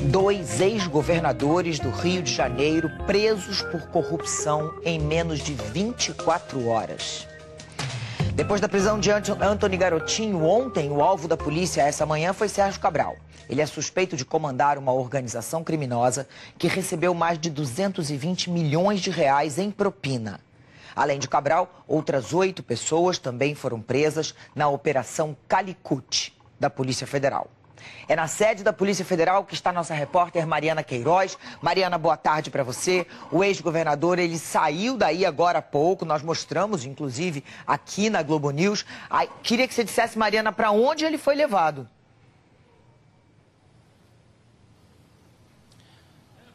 Dois ex-governadores do Rio de Janeiro presos por corrupção em menos de 24 horas. Depois da prisão de Antony Garotinho ontem, o alvo da polícia essa manhã foi Sérgio Cabral. Ele é suspeito de comandar uma organização criminosa que recebeu mais de 220 milhões de reais em propina. Além de Cabral, outras 8 pessoas também foram presas na Operação Calicut da Polícia Federal. É na sede da Polícia Federal que está nossa repórter Mariana Queiroz. Mariana, boa tarde para você. O ex-governador, ele saiu daí agora há pouco, nós mostramos, inclusive, aqui na Globo News. Queria que você dissesse, Mariana, para onde ele foi levado.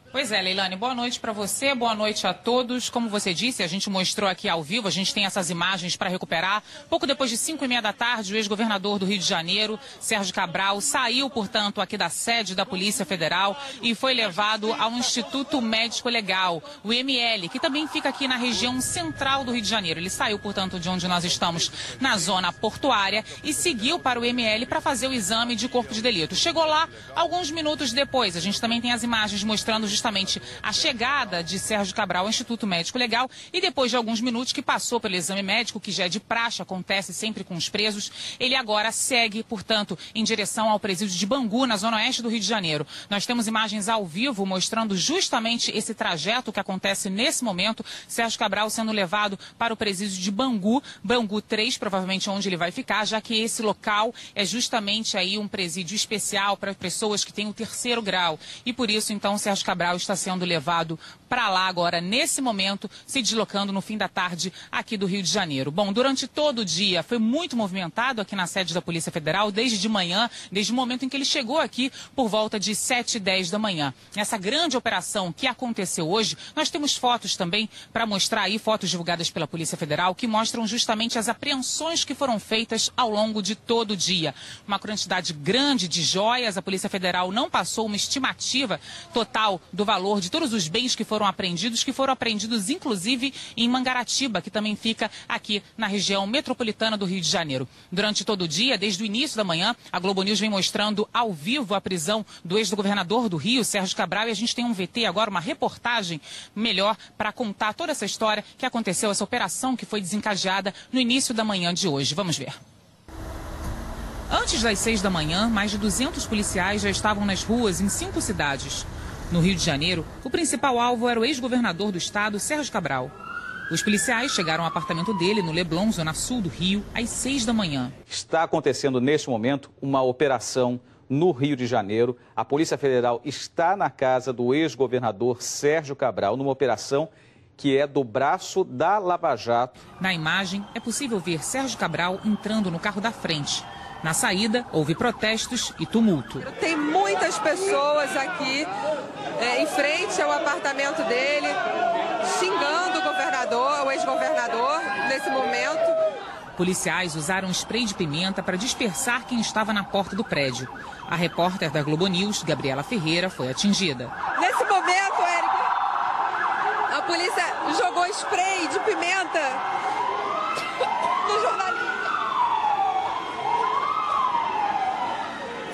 Pois é, Leilane, boa noite para você, boa noite a todos. Como você disse, a gente mostrou aqui ao vivo, a gente tem essas imagens para recuperar. Pouco depois de 5h30 da tarde, o ex-governador do Rio de Janeiro, Sérgio Cabral, saiu, portanto, aqui da sede da Polícia Federal e foi levado ao Instituto Médico Legal, o IML, que também fica aqui na região central do Rio de Janeiro. Ele saiu, portanto, de onde nós estamos, na zona portuária, e seguiu para o IML para fazer o exame de corpo de delito. Chegou lá alguns minutos depois. A gente também tem as imagens mostrando justamente a chegada de Sérgio Cabral ao Instituto Médico Legal e depois de alguns minutos que passou pelo exame médico, que já é de praxe, acontece sempre com os presos, ele agora segue, portanto, em direção ao presídio de Bangu, na zona oeste do Rio de Janeiro. Nós temos imagens ao vivo mostrando justamente esse trajeto que acontece nesse momento, Sérgio Cabral sendo levado para o presídio de Bangu, Bangu 3, provavelmente onde ele vai ficar, já que esse local é justamente aí um presídio especial para pessoas que têm o 3º grau. E por isso, então, Sérgio Cabral está sendo levado para lá agora, nesse momento, se deslocando no fim da tarde aqui do Rio de Janeiro. Bom, durante todo o dia foi muito movimentado aqui na sede da Polícia Federal, desde de manhã, desde o momento em que ele chegou aqui por volta de 7h10 da manhã. Nessa grande operação que aconteceu hoje, nós temos fotos também para mostrar aí, fotos divulgadas pela Polícia Federal, que mostram justamente as apreensões que foram feitas ao longo de todo o dia. Uma quantidade grande de joias, a Polícia Federal não passou uma estimativa total do valor de todos os bens que foram apreendidos inclusive em Mangaratiba, que também fica aqui na região metropolitana do Rio de Janeiro. Durante todo o dia, desde o início da manhã, a Globo News vem mostrando ao vivo a prisão do ex-governador do Rio, Sérgio Cabral, e a gente tem um VT agora, uma reportagem melhor para contar toda essa história que aconteceu, essa operação que foi desencadeada no início da manhã de hoje. Vamos ver. Antes das 6 da manhã, mais de 200 policiais já estavam nas ruas em 5 cidades. No Rio de Janeiro, o principal alvo era o ex-governador do estado, Sérgio Cabral. Os policiais chegaram ao apartamento dele, no Leblon, zona sul do Rio, às 6 da manhã. Está acontecendo, neste momento, uma operação no Rio de Janeiro. A Polícia Federal está na casa do ex-governador Sérgio Cabral, numa operação que é do braço da Lava Jato. Na imagem, é possível ver Sérgio Cabral entrando no carro da frente. Na saída, houve protestos e tumulto. Tem muitas pessoas aqui em frente ao apartamento dele, xingando o governador, o ex-governador, nesse momento. Policiais usaram spray de pimenta para dispersar quem estava na porta do prédio. A repórter da Globo News, Gabriela Ferreira, foi atingida. Nesse momento, Érico, a polícia jogou spray de pimenta no jornalista.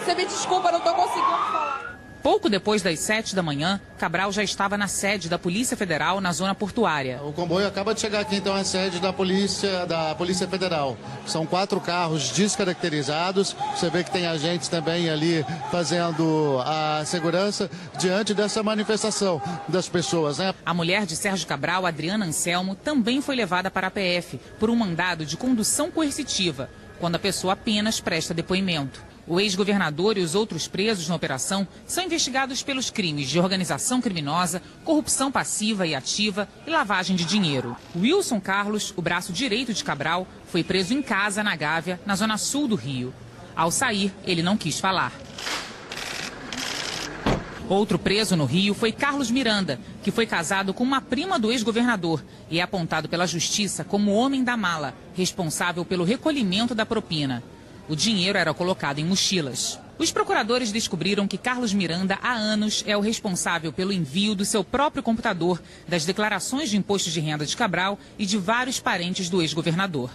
Você me desculpa, não estou conseguindo falar. Pouco depois das 7 da manhã, Cabral já estava na sede da Polícia Federal, na zona portuária. O comboio acaba de chegar aqui, então, à sede da Polícia Federal. São 4 carros descaracterizados. Você vê que tem agentes também ali fazendo a segurança diante dessa manifestação das pessoas, né? A mulher de Sérgio Cabral, Adriana Anselmo, também foi levada para a PF por um mandado de condução coercitiva, quando a pessoa apenas presta depoimento. O ex-governador e os outros presos na operação são investigados pelos crimes de organização criminosa, corrupção passiva e ativa e lavagem de dinheiro. Wilson Carlos, o braço direito de Cabral, foi preso em casa na Gávea, na zona sul do Rio. Ao sair, ele não quis falar. Outro preso no Rio foi Carlos Miranda, que foi casado com uma prima do ex-governador e é apontado pela justiça como o homem da mala, responsável pelo recolhimento da propina. O dinheiro era colocado em mochilas. Os procuradores descobriram que Carlos Miranda, há anos, é o responsável pelo envio do seu próprio computador das declarações de imposto de renda de Cabral e de vários parentes do ex-governador.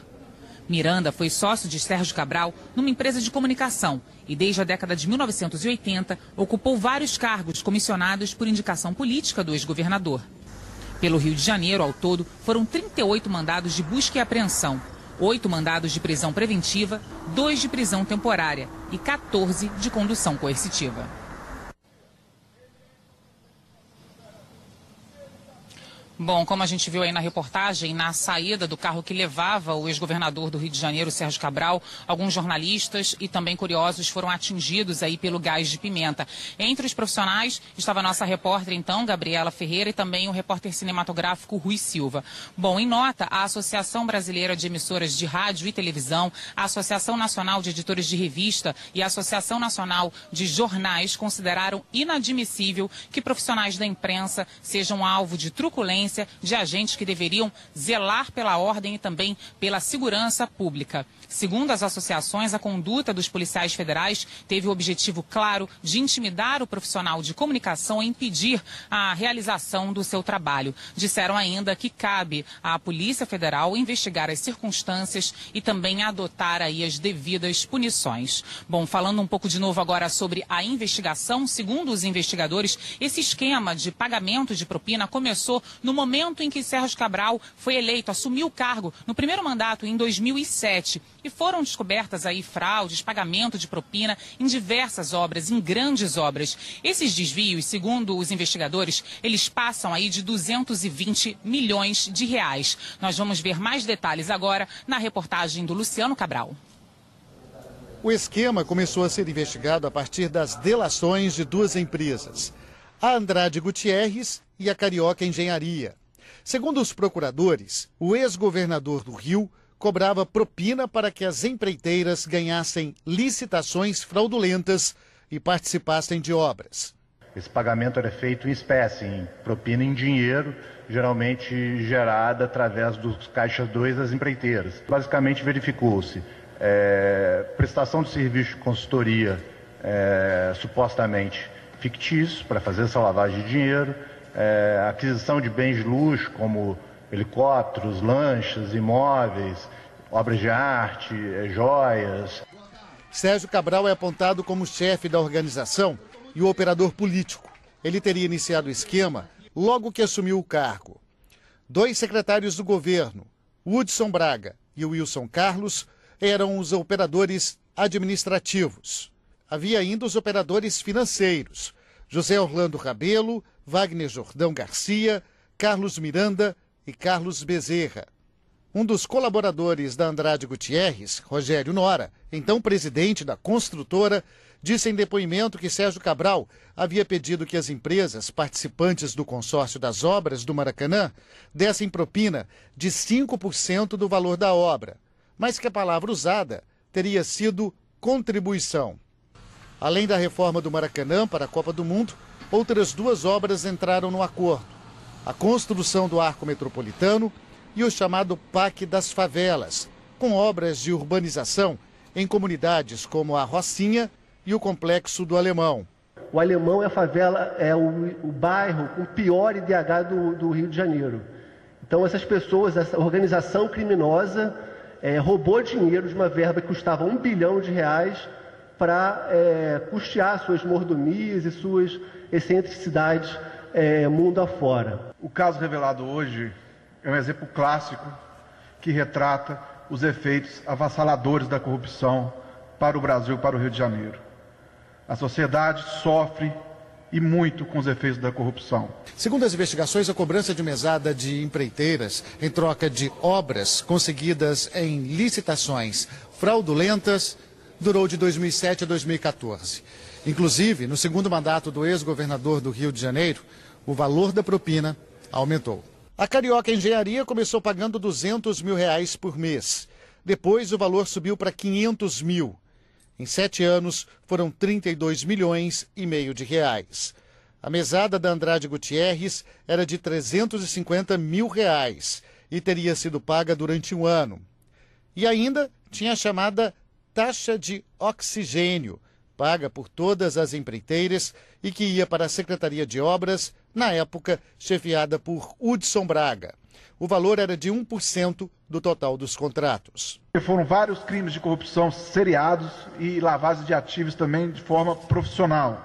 Miranda foi sócio de Sérgio Cabral numa empresa de comunicação e, desde a década de 1980, ocupou vários cargos comissionados por indicação política do ex-governador. Pelo Rio de Janeiro, ao todo, foram 38 mandados de busca e apreensão, 8 mandados de prisão preventiva, 2 de prisão temporária e 14 de condução coercitiva. Bom, como a gente viu aí na reportagem, na saída do carro que levava o ex-governador do Rio de Janeiro, Sérgio Cabral, alguns jornalistas e também curiosos foram atingidos aí pelo gás de pimenta. Entre os profissionais estava a nossa repórter, então, Gabriela Ferreira, e também o repórter cinematográfico Rui Silva. Bom, em nota, a Associação Brasileira de Emissoras de Rádio e Televisão, a Associação Nacional de Editores de Revista e a Associação Nacional de Jornais consideraram inadmissível que profissionais da imprensa sejam alvo de truculência de agentes que deveriam zelar pela ordem e também pela segurança pública. Segundo as associações, a conduta dos policiais federais teve o objetivo claro de intimidar o profissional de comunicação e impedir a realização do seu trabalho. Disseram ainda que cabe à Polícia Federal investigar as circunstâncias e também adotar aí as devidas punições. Bom, falando um pouco de novo agora sobre a investigação, segundo os investigadores, esse esquema de pagamento de propina começou no momento em que Sérgio Cabral foi eleito, assumiu o cargo no primeiro mandato em 2007. E foram descobertas aí fraudes, pagamento de propina em diversas obras, em grandes obras. Esses desvios, segundo os investigadores, eles passam aí de 220 milhões de reais. Nós vamos ver mais detalhes agora na reportagem do Luciano Cabral. O esquema começou a ser investigado a partir das delações de 2 empresas, a Andrade Gutierrez e a Carioca Engenharia. Segundo os procuradores, o ex-governador do Rio cobrava propina para que as empreiteiras ganhassem licitações fraudulentas e participassem de obras. Esse pagamento era feito em espécie, em propina em dinheiro, geralmente gerada através dos caixas 2 das empreiteiras. Basicamente verificou-se prestação de serviço de consultoria supostamente fictício para fazer essa lavagem de dinheiro, aquisição de bens de luxo como helicópteros, lanchas, imóveis, obras de arte, joias. Sérgio Cabral é apontado como chefe da organização e o operador político. Ele teria iniciado o esquema logo que assumiu o cargo. 2 secretários do governo, Hudson Braga e Wilson Carlos, eram os operadores administrativos. Havia ainda os operadores financeiros, José Orlando Rabelo, Wagner Jordão Garcia, Carlos Miranda e Carlos Bezerra. Um dos colaboradores da Andrade Gutierrez, Rogério Nora, então presidente da construtora, disse em depoimento que Sérgio Cabral havia pedido que as empresas participantes do consórcio das obras do Maracanã dessem propina de 5% do valor da obra, mas que a palavra usada teria sido contribuição. Além da reforma do Maracanã para a Copa do Mundo, outras 2 obras entraram no acordo: a construção do Arco Metropolitano e o chamado PAC das Favelas, com obras de urbanização em comunidades como a Rocinha e o Complexo do Alemão. O Alemão é a favela, é o bairro com o pior IDH do Rio de Janeiro. Então essas pessoas, essa organização criminosa, roubou dinheiro de uma verba que custava R$1 bilhão para custear suas mordomias e suas excentricidades mundo afora. O caso revelado hoje é um exemplo clássico que retrata os efeitos avassaladores da corrupção para o Brasil e para o Rio de Janeiro. A sociedade sofre e muito com os efeitos da corrupção. Segundo as investigações, a cobrança de mesada de empreiteiras em troca de obras conseguidas em licitações fraudulentas durou de 2007 a 2014. Inclusive, no segundo mandato do ex-governador do Rio de Janeiro, o valor da propina aumentou. A Carioca Engenharia começou pagando R$200 mil por mês. Depois, o valor subiu para R$500 mil. Em 7 anos, foram 32 milhões e meio de reais. A mesada da Andrade Gutierrez era de R$350 mil e teria sido paga durante 1 ano. E ainda tinha a chamada taxa de oxigênio, paga por todas as empreiteiras e que ia para a Secretaria de Obras, na época chefiada por Hudson Braga. O valor era de 1% do total dos contratos. Foram vários crimes de corrupção seriados e lavagem de ativos também de forma profissional,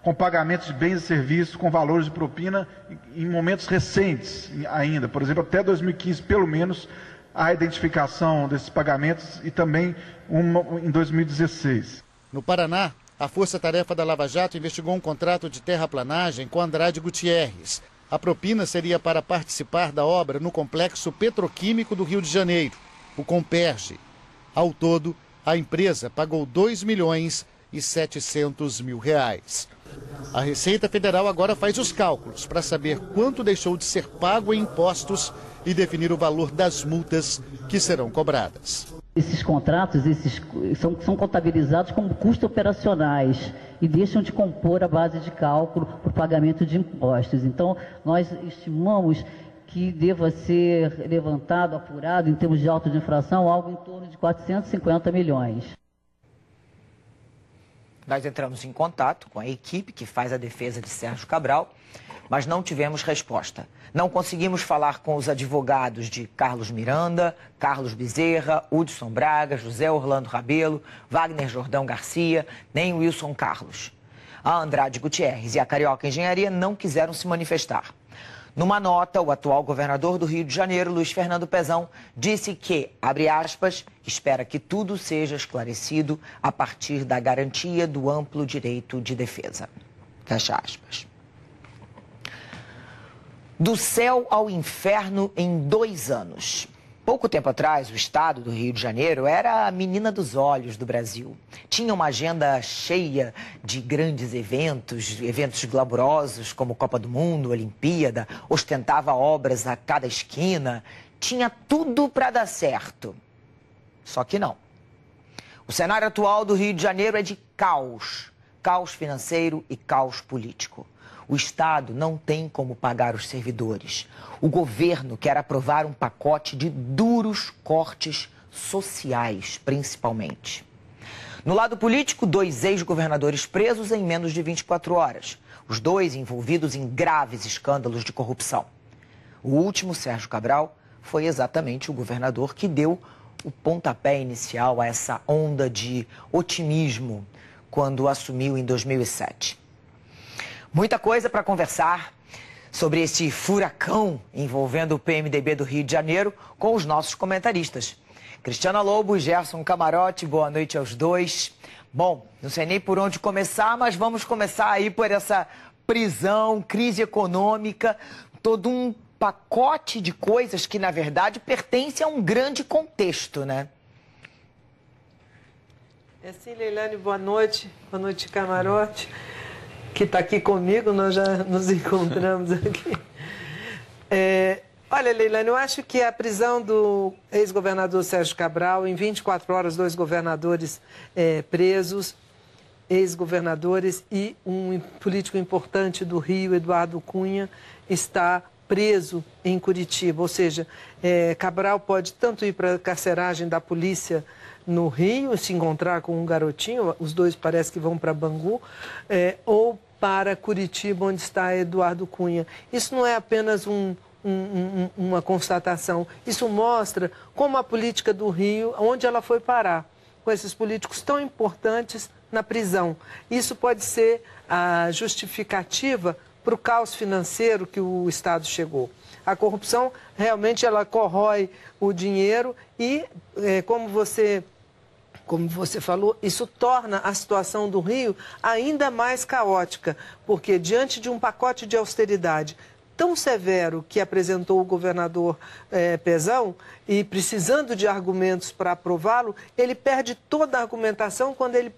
com pagamentos de bens e serviços com valores de propina em momentos recentes ainda. Por exemplo, até 2015, pelo menos, a identificação desses pagamentos e também em 2016. No Paraná, a Força Tarefa da Lava Jato investigou um contrato de terraplanagem com Andrade Gutierrez. A propina seria para participar da obra no Complexo Petroquímico do Rio de Janeiro, o Comperge. Ao todo, a empresa pagou R$2.700.000. A Receita Federal agora faz os cálculos para saber quanto deixou de ser pago em impostos e definir o valor das multas que serão cobradas. Esses contratos são contabilizados como custos operacionais e deixam de compor a base de cálculo para o pagamento de impostos. Então, nós estimamos que deva ser levantado, apurado, em termos de auto de infração, algo em torno de 450 milhões. Nós entramos em contato com a equipe que faz a defesa de Sérgio Cabral, mas não tivemos resposta. Não conseguimos falar com os advogados de Carlos Miranda, Carlos Bezerra, Hudson Braga, José Orlando Rabelo, Wagner Jordão Garcia, nem Wilson Carlos. A Andrade Gutierrez e a Carioca Engenharia não quiseram se manifestar. Numa nota, o atual governador do Rio de Janeiro, Luiz Fernando Pezão, disse que, abre aspas, espera que tudo seja esclarecido a partir da garantia do amplo direito de defesa. Fecha aspas. Do céu ao inferno em 2 anos. Pouco tempo atrás, o estado do Rio de Janeiro era a menina dos olhos do Brasil. Tinha uma agenda cheia de grandes eventos glamurosos como Copa do Mundo, Olimpíada, ostentava obras a cada esquina. Tinha tudo para dar certo. Só que não. O cenário atual do Rio de Janeiro é de caos. Caos financeiro e caos político. O Estado não tem como pagar os servidores. O governo quer aprovar um pacote de duros cortes sociais, principalmente. No lado político, 2 ex-governadores presos em menos de 24 horas. Os 2 envolvidos em graves escândalos de corrupção. O último, Sérgio Cabral, foi exatamente o governador que deu o pontapé inicial a essa onda de otimismo quando assumiu em 2007. Muita coisa para conversar sobre esse furacão envolvendo o PMDB do Rio de Janeiro com os nossos comentaristas. Cristiana Lobo e Gerson Camarote, boa noite aos 2. Bom, não sei nem por onde começar, mas vamos começar aí por essa prisão, crise econômica, todo um pacote de coisas que, na verdade, pertence a um grande contexto, né? É sim, Leilane, boa noite. Boa noite, Camarote, que está aqui comigo, nós já nos encontramos aqui. Olha, Leilane, eu acho que a prisão do ex-governador Sérgio Cabral, em 24 horas, 2 governadores presos, ex-governadores, e um político importante do Rio, Eduardo Cunha, está preso em Curitiba. Ou seja, Cabral pode tanto ir para a carceragem da polícia no Rio, se encontrar com um garotinho, os 2 parece que vão para Bangu, ou para Curitiba, onde está Eduardo Cunha. Isso não é apenas uma constatação, isso mostra como a política do Rio, onde ela foi parar, com esses políticos tão importantes na prisão. Isso pode ser a justificativa para o caos financeiro que o Estado chegou. A corrupção realmente ela corrói o dinheiro e, como você falou, isso torna a situação do Rio ainda mais caótica, porque diante de um pacote de austeridade tão severo que apresentou o governador Pezão, e precisando de argumentos para aprová-lo, ele perde toda a argumentação quando ele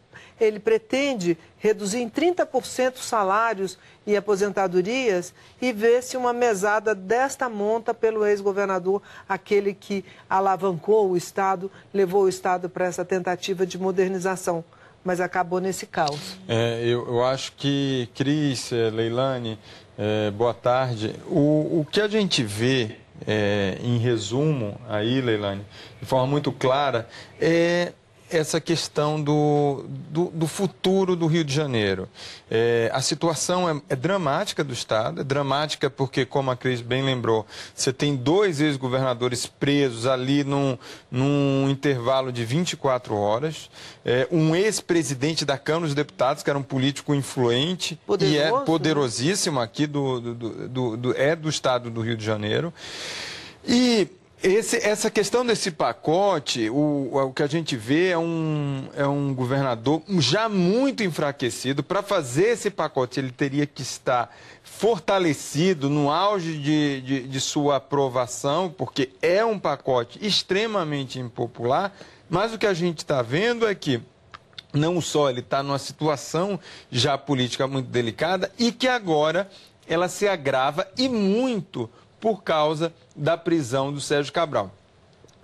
pretende reduzir em 30% salários e aposentadorias e vê-se uma mesada desta monta pelo ex-governador, aquele que alavancou o Estado, levou o Estado para essa tentativa de modernização, mas acabou nesse caos. Eu acho que, Cris, Leilane, boa tarde. O que a gente vê, em resumo, aí, Leilane, de forma muito clara, é essa questão do futuro do Rio de Janeiro. A situação é dramática do Estado, é dramática porque, como a Cris bem lembrou, você tem 2 ex-governadores presos ali num intervalo de 24 horas, um ex-presidente da Câmara dos Deputados, que era um político influente e é poderosíssimo aqui do Estado do Rio de Janeiro. E essa questão desse pacote, o que a gente vê é um governador já muito enfraquecido. Para fazer esse pacote, ele teria que estar fortalecido no auge de sua aprovação, porque é um pacote extremamente impopular. Mas o que a gente está vendo é que não só ele está numa situação já política muito delicada e que agora ela se agrava e muito por causa da prisão do Sérgio Cabral.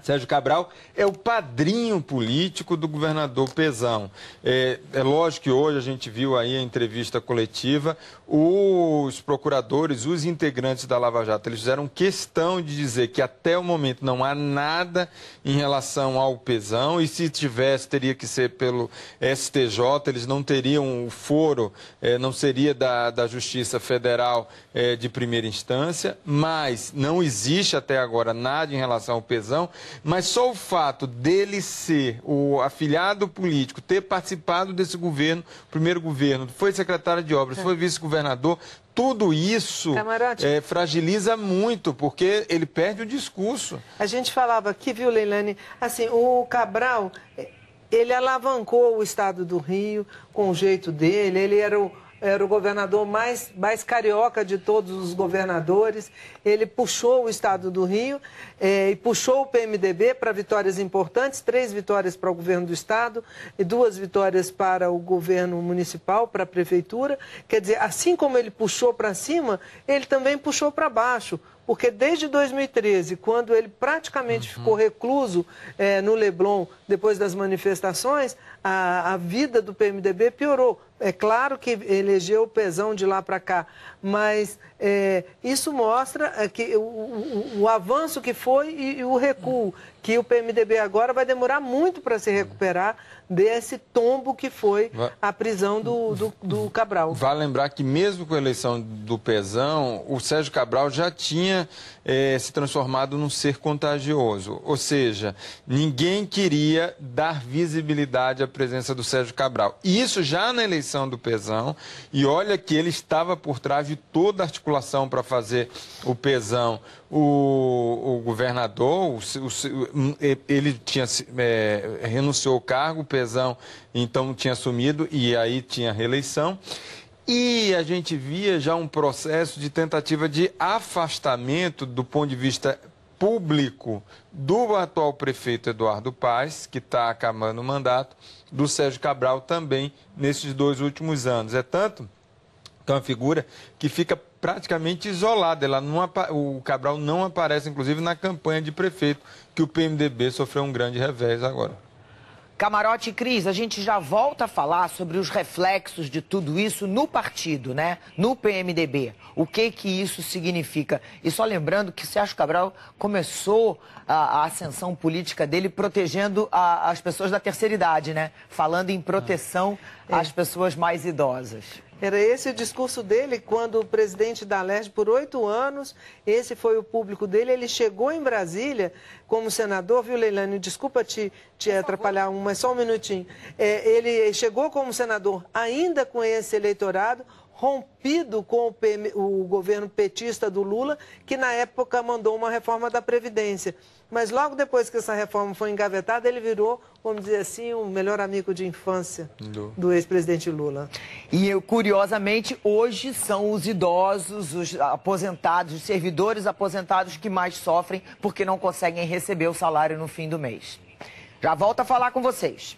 Sérgio Cabral é o padrinho político do governador Pezão. É lógico que hoje a gente viu aí a entrevista coletiva, os procuradores, os integrantes da Lava Jato, eles fizeram questão de dizer que até o momento não há nada em relação ao Pezão, e se tivesse teria que ser pelo STJ, eles não teriam o foro, não seria da Justiça Federal de primeira instância, mas não existe até agora nada em relação ao Pezão. Mas só o fato dele ser o afiliado político, ter participado desse governo, primeiro governo, foi secretário de obras, foi vice-governador, tudo isso fragiliza muito, porque ele perde o discurso. A gente falava aqui, viu, Leilane, assim, o Cabral, ele alavancou o Estado do Rio com o jeito dele, ele era o governador mais carioca de todos os governadores. Ele puxou o Estado do Rio e puxou o PMDB para vitórias importantes, 3 vitórias para o governo do Estado e 2 vitórias para o governo municipal, para a prefeitura. Quer dizer, assim como ele puxou para cima, ele também puxou para baixo. Porque desde 2013, quando ele praticamente ficou recluso no Leblon, depois das manifestações, a vida do PMDB piorou. É claro que elegeu o Pezão de lá para cá, mas isso mostra que o avanço que foi e o recuo, que o PMDB agora vai demorar muito para se recuperar desse tombo que foi a prisão do Cabral. Vale lembrar que mesmo com a eleição do Pezão, o Sérgio Cabral já tinha se transformado num ser contagioso. Ou seja, ninguém queria dar visibilidade à presença do Sérgio Cabral. E isso já na eleição do Pezão, e olha que ele estava por trás de toda a articulação para fazer o Pezão o governador, ele tinha renunciou ao cargo, o Pezão então tinha assumido e aí tinha reeleição. E a gente via já um processo de tentativa de afastamento do ponto de vista público do atual prefeito Eduardo Paes, que está acabando o mandato, do Sérgio Cabral também nesses 2 últimos anos. É tanto que é uma figura que fica praticamente isolada. O Cabral não aparece, inclusive, na campanha de prefeito, que o PMDB sofreu um grande revés agora. Camarote e Cris, a gente já volta a falar sobre os reflexos de tudo isso no partido, né? No PMDB. O que isso significa? E só lembrando que Sérgio Cabral começou a ascensão política dele protegendo as pessoas da terceira idade, né? Falando em proteção às pessoas mais idosas. Era esse o discurso dele quando o presidente da Alerj, por 8 anos, esse foi o público dele. Ele chegou em Brasília como senador, viu, Leilane? Desculpa te atrapalhar, mas só um minutinho. Ele chegou como senador ainda com esse eleitorado, rompido com o governo petista do Lula, que na época mandou uma reforma da Previdência. Mas logo depois que essa reforma foi engavetada, ele virou, vamos dizer assim, o melhor amigo de infância do ex-presidente Lula. E, curiosamente, hoje são os idosos, os aposentados, os servidores aposentados que mais sofrem porque não conseguem receber o salário no fim do mês. Já volto a falar com vocês.